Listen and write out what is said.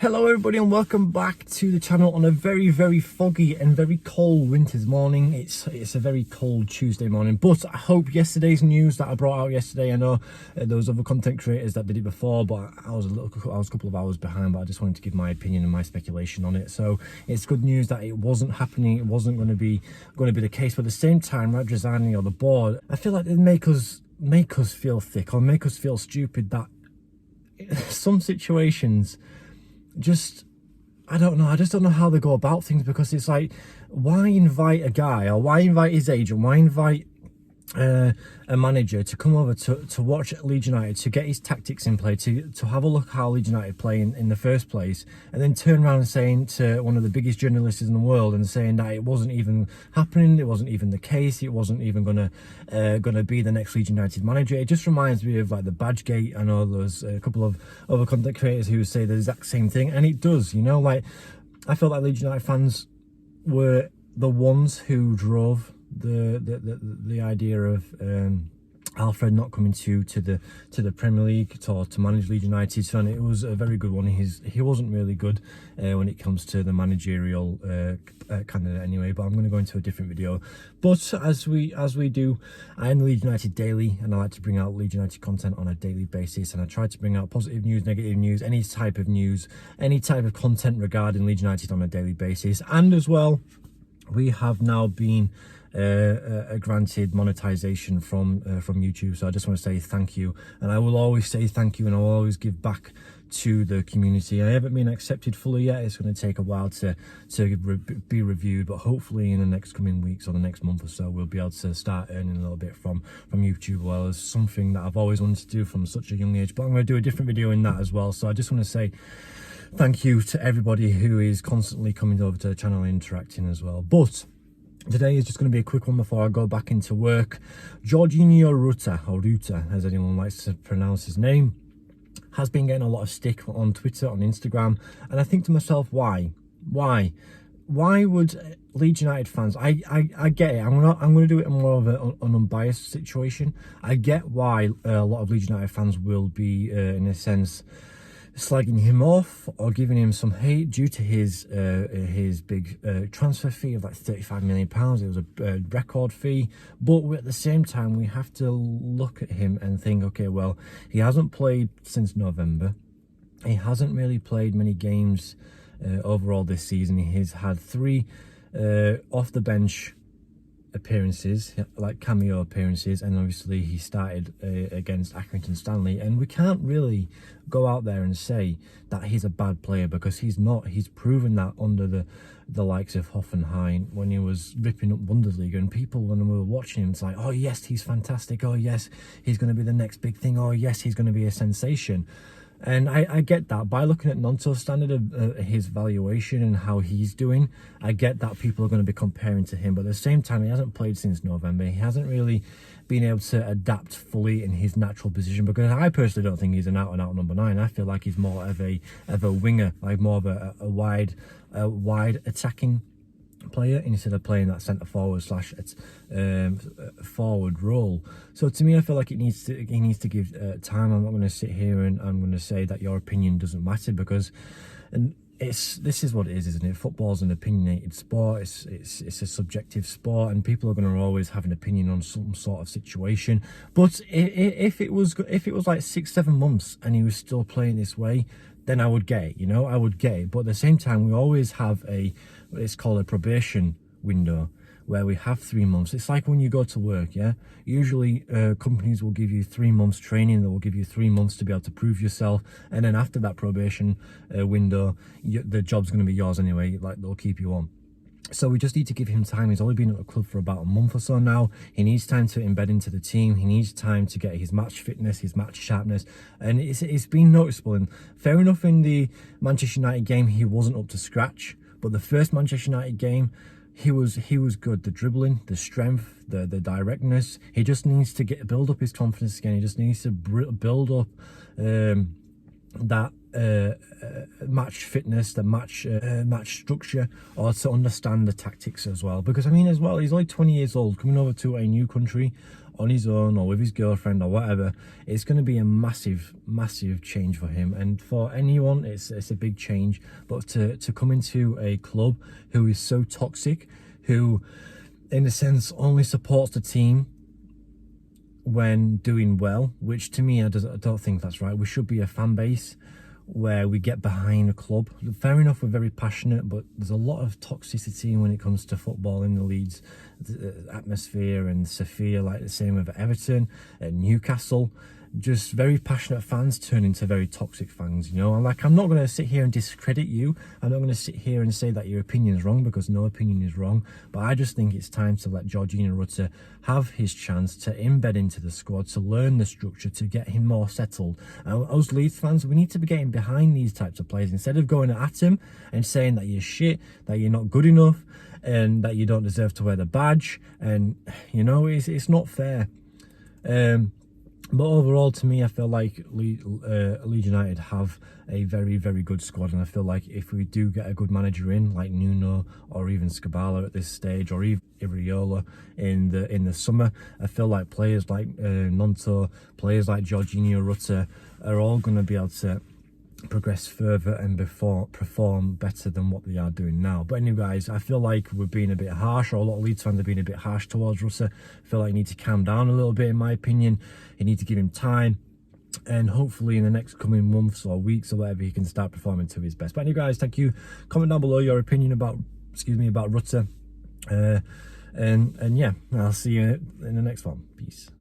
Hello everybody and welcome back to the channel on a very foggy and very cold winter's morning. It's a very cold Tuesday morning, but I hope yesterday's news that I brought out yesterday, I know there was other content creators that did it before, but I was a couple of hours behind, but I just wanted to give my opinion and my speculation on it. So it's good news that it wasn't happening, it wasn't going to be the case, but at the same time, Radrizzani or the board, I feel like they make us feel thick or make us feel stupid that some situations I don't know. I just don't know how they go about things, because it's like, why invite a guy, or why invite his agent, why invite a manager to come over to watch Leeds United, to get his tactics in play, to have a look how Leeds United play in the first place, and then turn around and saying to one of the biggest journalists in the world and saying that it wasn't even happening, it wasn't even the case, it wasn't even gonna be the next Leeds United manager. It just reminds me of like the Badgegate. I know there's a couple of other content creators who say the exact same thing, and it does, you know, like I felt like Leeds United fans were the ones who drove the idea of Alfred not coming to the Premier League to manage Leeds United, and it was a very good one. He wasn't really good when it comes to the managerial candidate anyway, but I'm going to go into a different video. But as we do, I am Leeds United Daily, and I like to bring out Leeds United content on a daily basis, and I try to bring out positive news, negative news, any type of content regarding Leeds United on a daily basis. And as well, we have now been granted monetization from YouTube, so I just want to say thank you, and I will always say thank you, and I'll always give back to the community. I haven't been accepted fully yet. It's going to take a while to be reviewed, but hopefully in the next coming weeks or the next month or so, we'll be able to start earning a little bit from YouTube. Well, it's something that I've always wanted to do from such a young age, but I'm going to do a different video in that as well. So I just want to say thank you to everybody who is constantly coming over to the channel and interacting as well. But today is just going to be a quick one before I go back into work. Georginio RUTTER, or Rutter, as anyone likes to pronounce his name, has been getting a lot of stick on Twitter, on Instagram, and I think to myself, why would Leeds United fans, I get it, I'm going to do it in more of an unbiased situation. I get why a lot of Leeds United fans will be in a sense slagging him off or giving him some hate due to his big transfer fee of like £35 million. It was a record fee, but at the same time we have to look at him and think, okay, well, he hasn't played since November, he hasn't really played many games overall this season. He's had 3 off the bench appearances, like cameo appearances, and obviously he started against Accrington Stanley, and we can't really go out there and say that he's a bad player, because he's not. He's proven that under the likes of Hoffenheim when he was ripping up Bundesliga, and people, when we were watching him, it's like, oh yes, he's fantastic, oh yes, he's going to be the next big thing, oh yes, he's going to be a sensation. And I get that. By looking at Nonto's standard of his valuation and how he's doing, I get that people are going to be comparing to him. But at the same time, he hasn't played since November. He hasn't really been able to adapt fully in his natural position, because I personally don't think he's an out-and-out number 9. I feel like he's more of a winger, like more of a wide attacking player, instead of playing that centre forward / forward role. So to me, I feel like he needs to give time. I'm not going to sit here and I'm going to say that your opinion doesn't matter, because this is what it is, isn't it? Football's an opinionated sport. It's a subjective sport, and people are going to always have an opinion on some sort of situation. But if it was like 6-7 months and he was still playing this way, then I would get it, you know, I would get it. But at the same time, we always have it's called a probation window, where we have 3 months. It's like when you go to work, yeah? Usually companies will give you 3 months training, they will give you 3 months to be able to prove yourself, and then after that probation window, the job's going to be yours anyway, like they'll keep you on. So we just need to give him time. He's only been at the club for about a month or so now. He needs time to embed into the team. He needs time to get his match fitness, his match sharpness, and it's been noticeable. And fair enough, in the Manchester United game, he wasn't up to scratch, but the first Manchester United game, he was good. The dribbling, the strength, the directness. He just needs to build up his confidence again. He just needs to build up that match fitness, the match structure, or to understand the tactics as well. Because I mean, as well, he's only 20 years old, coming over to a new country on his own or with his girlfriend or whatever. It's going to be a massive change for him, and for anyone it's a big change. But to come into a club who is so toxic, who in a sense only supports the team when doing well, which to me I don't think that's right. We should be a fan base where we get behind a club. Fair enough, we're very passionate, but there's a lot of toxicity when it comes to football in the Leeds atmosphere, and Sophia, like the same with Everton and Newcastle. Just very passionate fans turn into very toxic fans, you know. And like, I'm not going to sit here and discredit you. I'm not going to sit here and say that your opinion is wrong, because no opinion is wrong. But I just think it's time to let Georginio RUTTER have his chance to embed into the squad, to learn the structure, to get him more settled. And us Leeds fans, we need to be getting behind these types of players instead of going at him and saying that you're shit, that you're not good enough, and that you don't deserve to wear the badge. And you know, it's not fair. But overall, to me, I feel like Leeds United have a very good squad, and I feel like if we do get a good manager in, like Nuno or even Scabala at this stage, or even Iriola in the summer, I feel like players like Nonto, players like Georginio RUTTER are all going to be able to progress further and perform better than what they are doing now. But anyway, guys, I feel like we're being a bit harsh, or a lot of Leeds fans are being a bit harsh towards RUTTER. I feel like you need to calm down a little bit, in my opinion. You need to give him time, and hopefully in the next coming months or weeks or whatever, he can start performing to his best. But anyway, guys, thank you. Comment down below your opinion about RUTTER, and yeah, I'll see you in the next one. Peace.